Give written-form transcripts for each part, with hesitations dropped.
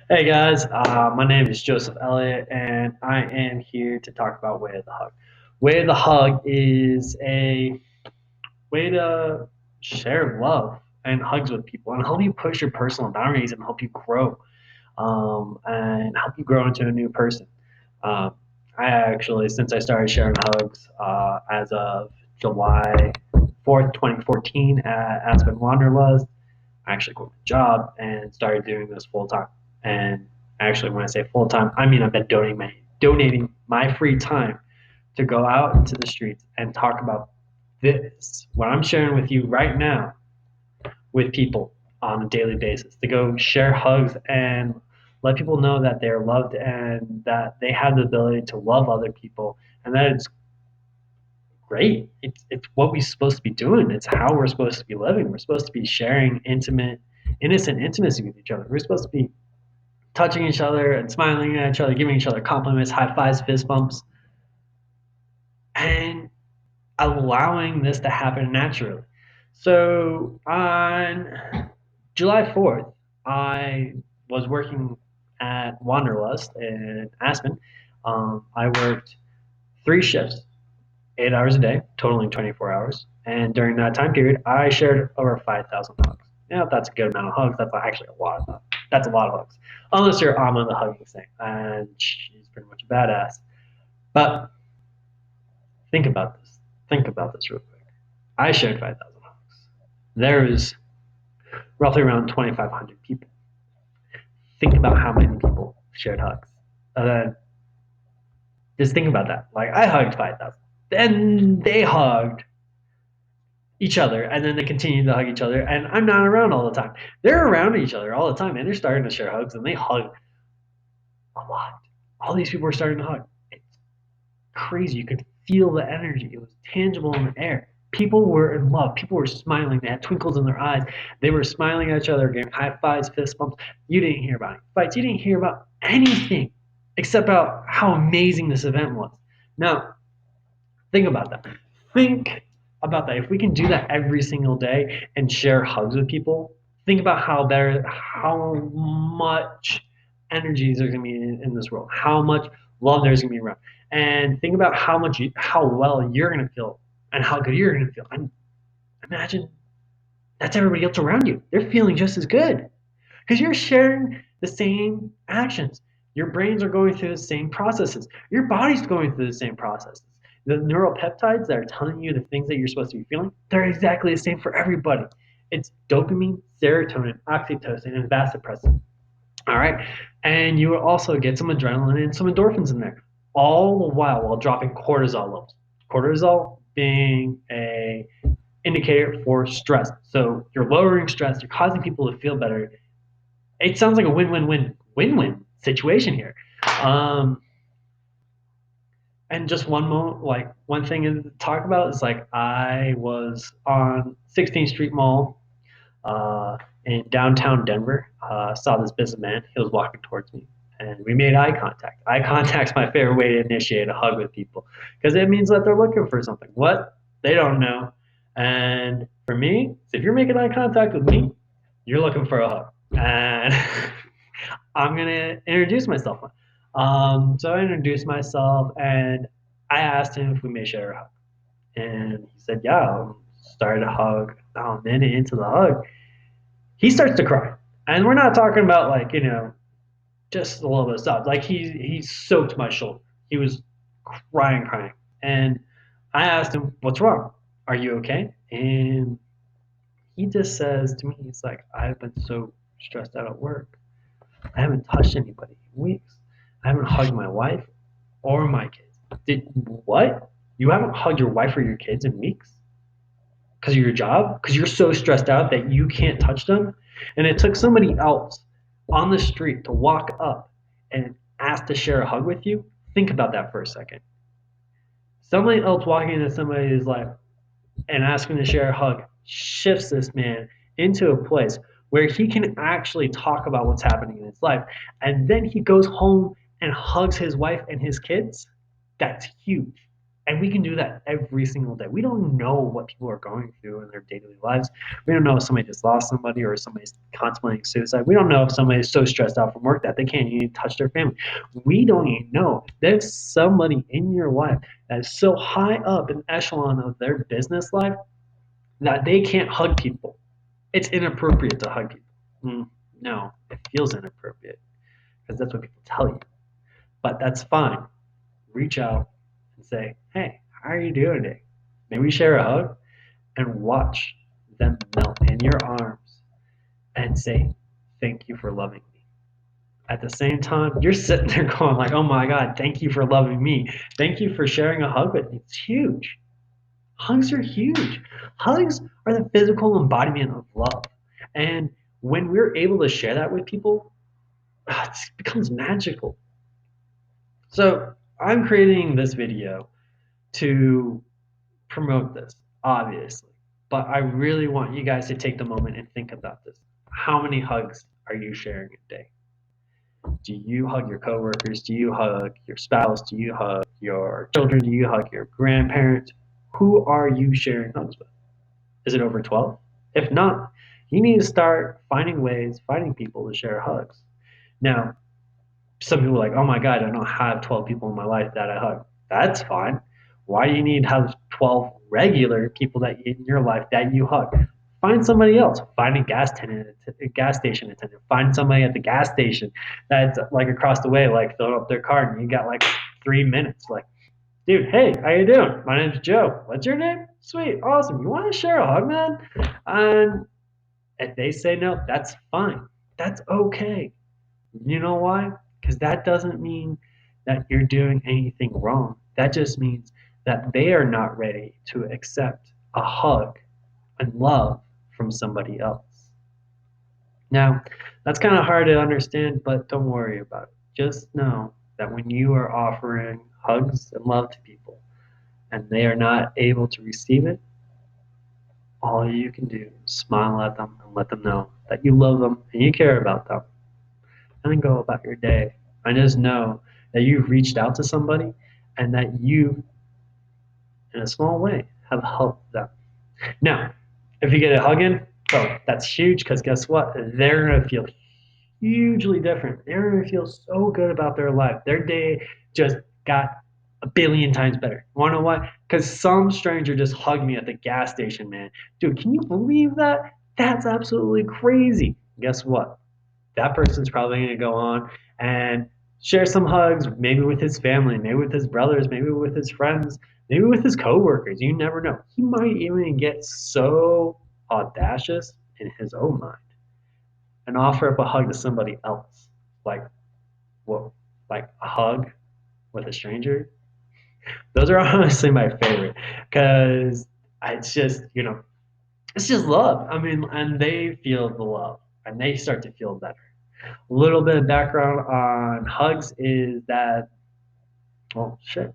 Hey guys, my name is Joseph Elliott, and I am here to talk about Way of the Hug. Way of the Hug is a way to share love and hugs with people and help you push your personal boundaries and help you grow and help you grow into a new person. Um, I actually, since I started sharing hugs as of July 4th, 2014 at Aspen Wanderlust, I actually quit my job and started doing this full time. And actually, when I say full time, I mean I've been donating my free time to go out into the streets and talk about this, what I'm sharing with you right now, with people on a daily basis. To go share hugs and let people know that they're loved and that they have the ability to love other people and that it's great. It's what we're supposed to be doing. It's how we're supposed to be living. We're supposed to be sharing innocent intimacy with each other. We're supposed to be touching each other and smiling at each other, giving each other compliments, high fives, fist bumps, and allowing this to happen naturally. So on July 4th, I was working at Wanderlust in Aspen. I worked 3 shifts, 8 hours a day, totaling 24 hours. And during that time period, I shared over 5,000 hugs. Yeah, that's a good amount of hugs. That's actually a lot of hugs. That's a lot of hugs. Unless you're Amma the hugging thing, and she's pretty much a badass. But think about this. Think about this real quick. I shared 5,000 hugs. There is roughly around 2,500 people. Think about how many people shared hugs. Uh, just think about that. Like, I hugged 5,000. Then they hugged each other and then they continue to hug each other and I'm not around all the time. They're around each other all the time and they're starting to share hugs and they hug a lot. All these people are starting to hug. It's crazy. You could feel the energy. It was tangible in the air. People were in love. People were smiling. They had twinkles in their eyes. They were smiling at each other, giving high fives, fist bumps. You didn't hear about any fights. You didn't hear about anything except about how amazing this event was. Now, think about that. Think about that. If we can do that every single day and share hugs with people, think about how much energy there's going to be in this world, how much love there's going to be around, and think about how well you're going to feel and how good you're going to feel. And imagine that's everybody else around you. They're feeling just as good because you're sharing the same actions. Your brains are going through the same processes. Your body's going through the same processes. The neuropeptides that are telling you the things that you're supposed to be feeling, they're exactly the same for everybody. It's dopamine, serotonin, oxytocin, and vasopressin. All right. And you will also get some adrenaline and some endorphins in there, all the while dropping cortisol levels. Cortisol being a indicator for stress. So you're lowering stress, you're causing people to feel better, it sounds like a win-win situation here. Um, and just one thing to talk about is like I was on 16th Street Mall in downtown Denver. Saw this businessman. He was walking towards me, and we made eye contact. Eye contact's my favorite way to initiate a hug with people because it means that they're looking for something. What they don't know. And for me, if you're making eye contact with me, you're looking for a hug. And I'm gonna introduce myself. So I introduced myself and I asked him if we may share a hug. And he said, yeah. Started a hug. About a minute into the hug, he starts to cry. And we're not talking about like, just a little bit of stuff. Like he soaked my shoulder. He was crying. And I asked him, what's wrong? Are you okay? And he just says to me, he's like, I've been so stressed out at work. I haven't touched anybody in weeks. I haven't hugged my wife or my kids. Did what? You haven't hugged your wife or your kids in weeks because of your job? Because you're so stressed out that you can't touch them? And it took somebody else on the street to walk up and ask to share a hug with you. Think about that for a second. Somebody else walking into somebody's life and asking to share a hug shifts this man into a place where he can actually talk about what's happening in his life. And then he goes home and hugs his wife and his kids. That's huge. And we can do that every single day. We don't know what people are going through in their daily lives. We don't know if somebody just lost somebody or somebody's contemplating suicide. We don't know if somebody's so stressed out from work that they can't even touch their family. We don't even know if there's somebody in your life that is so high up in echelon of their business life that they can't hug people. It's inappropriate to hug people. No, it feels inappropriate because that's what people tell you. But that's fine. Reach out and say, hey, how are you doing today? Maybe share a hug and watch them melt in your arms and say, thank you for loving me. At the same time, you're sitting there going like, oh my God, thank you for loving me. Thank you for sharing a hug with me. It's huge. Hugs are huge. Hugs are the physical embodiment of love. And when we're able to share that with people, it becomes magical. So I'm creating this video to promote this, obviously. But I really want you guys to take the moment and think about this. How many hugs are you sharing a day? Do you hug your coworkers? Do you hug your spouse? Do you hug your children? Do you hug your grandparents? Who are you sharing hugs with? Is it over 12? If not, you need to start finding ways, finding people to share hugs. Now, some people are like, oh my God, I don't have 12 people in my life that I hug. That's fine. Why do you need to have 12 regular people that in your life that you hug? Find somebody else. Find a gas station attendant. Find somebody at the gas station that's like across the way, like fill up their card, and you got like 3 minutes. Like, dude, hey, how you doing? My name's Joe. What's your name? Sweet, awesome. You want to share a hug, man? And if they say no, that's fine. That's okay. You know why? Because that doesn't mean that you're doing anything wrong. That just means that they are not ready to accept a hug and love from somebody else. Now, that's kind of hard to understand, but don't worry about it. Just know that when you are offering hugs and love to people and they are not able to receive it, all you can do is smile at them and let them know that you love them and you care about them. And then go about your day. And just know that you've reached out to somebody and that you, in a small way, have helped them. Now, if you get a hug in, oh, that's huge because guess what? They're going to feel hugely different. They're going to feel so good about their life. Their day just got a billion times better. You want to know why? Because some stranger just hugged me at the gas station, man. Dude, can you believe that? That's absolutely crazy. Guess what? That person's probably going to go on and share some hugs, maybe with his family, maybe with his brothers, maybe with his friends, maybe with his coworkers. You never know. He might even get so audacious in his own mind and offer up a hug to somebody else. Like, whoa, like a hug with a stranger. Those are honestly my favorite because it's just, it's just love. I mean, and they feel the love and they start to feel better. A little bit of background on hugs is that, well, shit,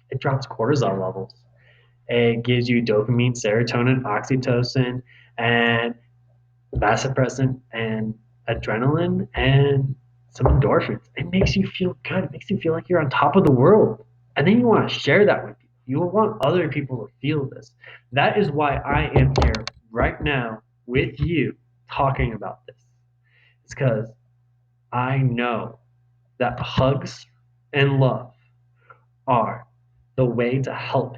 it drops cortisol levels. It gives you dopamine, serotonin, oxytocin, and vasopressin, and adrenaline, and some endorphins. It makes you feel good. It makes you feel like you're on top of the world. And then you want to share that with people. You want other people to feel this. That is why I am here right now with you talking about this. It's because I know that hugs and love are the way to help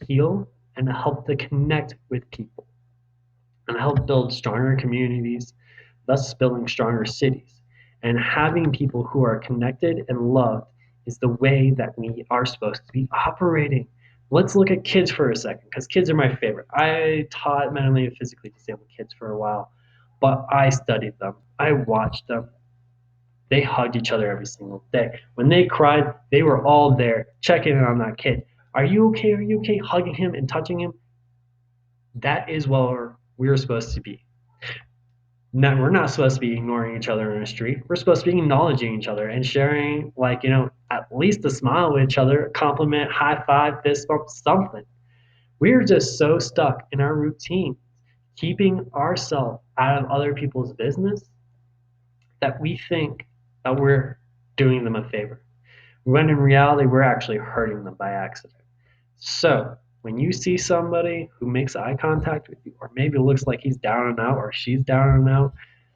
heal and to help to connect with people and help build stronger communities, thus building stronger cities. And having people who are connected and loved is the way that we are supposed to be operating. Let's look at kids for a second, because kids are my favorite. I taught mentally and physically disabled kids for a while, but I studied them. I watched them. They hugged each other every single day. When they cried, they were all there checking in on that kid. Are you okay? Are you okay? Hugging him and touching him. That is where we're supposed to be. No, we're not supposed to be ignoring each other in the street. We're supposed to be acknowledging each other and sharing, like, at least a smile with each other, a compliment, high five, fist bump, something. We're just so stuck in our routine, keeping ourselves out of other people's business that we think that we're doing them a favor. When in reality, we're actually hurting them by accident. So when you see somebody who makes eye contact with you, or maybe looks like he's down and out or she's down and out,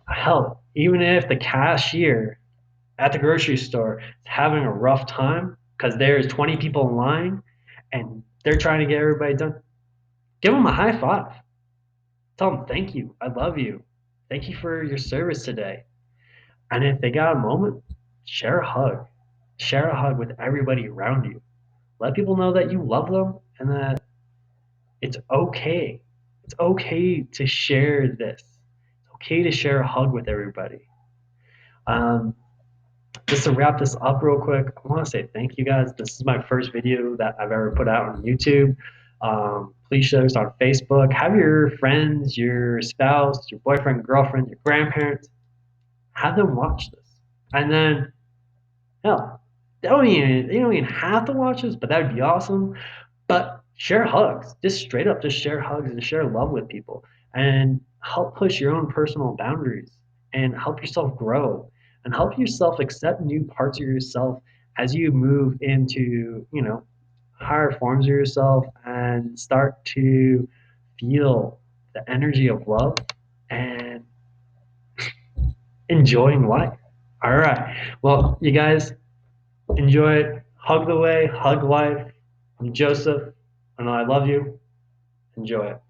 hell, even if the cashier at the grocery store is having a rough time because there's 20 people in line and they're trying to get everybody done, give them a high five. Tell them thank you, I love you, thank you for your service today. And if they got a moment, share a hug. Share a hug with everybody around you. Let people know that you love them and that it's okay. It's okay to share this. It's okay to share a hug with everybody. Um, just to wrap this up real quick, I want to say thank you guys. This is my first video that I've ever put out on YouTube. Please share this on Facebook. Have your friends, your spouse, your boyfriend, girlfriend, your grandparents, have them watch this. And then, hell, they don't even have to watch this, but that would be awesome. But share hugs, just straight up, just share hugs and share love with people and help push your own personal boundaries and help yourself grow and help yourself accept new parts of yourself as you move into, higher forms of yourself and start to feel the energy of love and enjoying life. All right. Well, you guys enjoy it. Hug the way, hug life. I'm Joseph, and I love you. Enjoy it.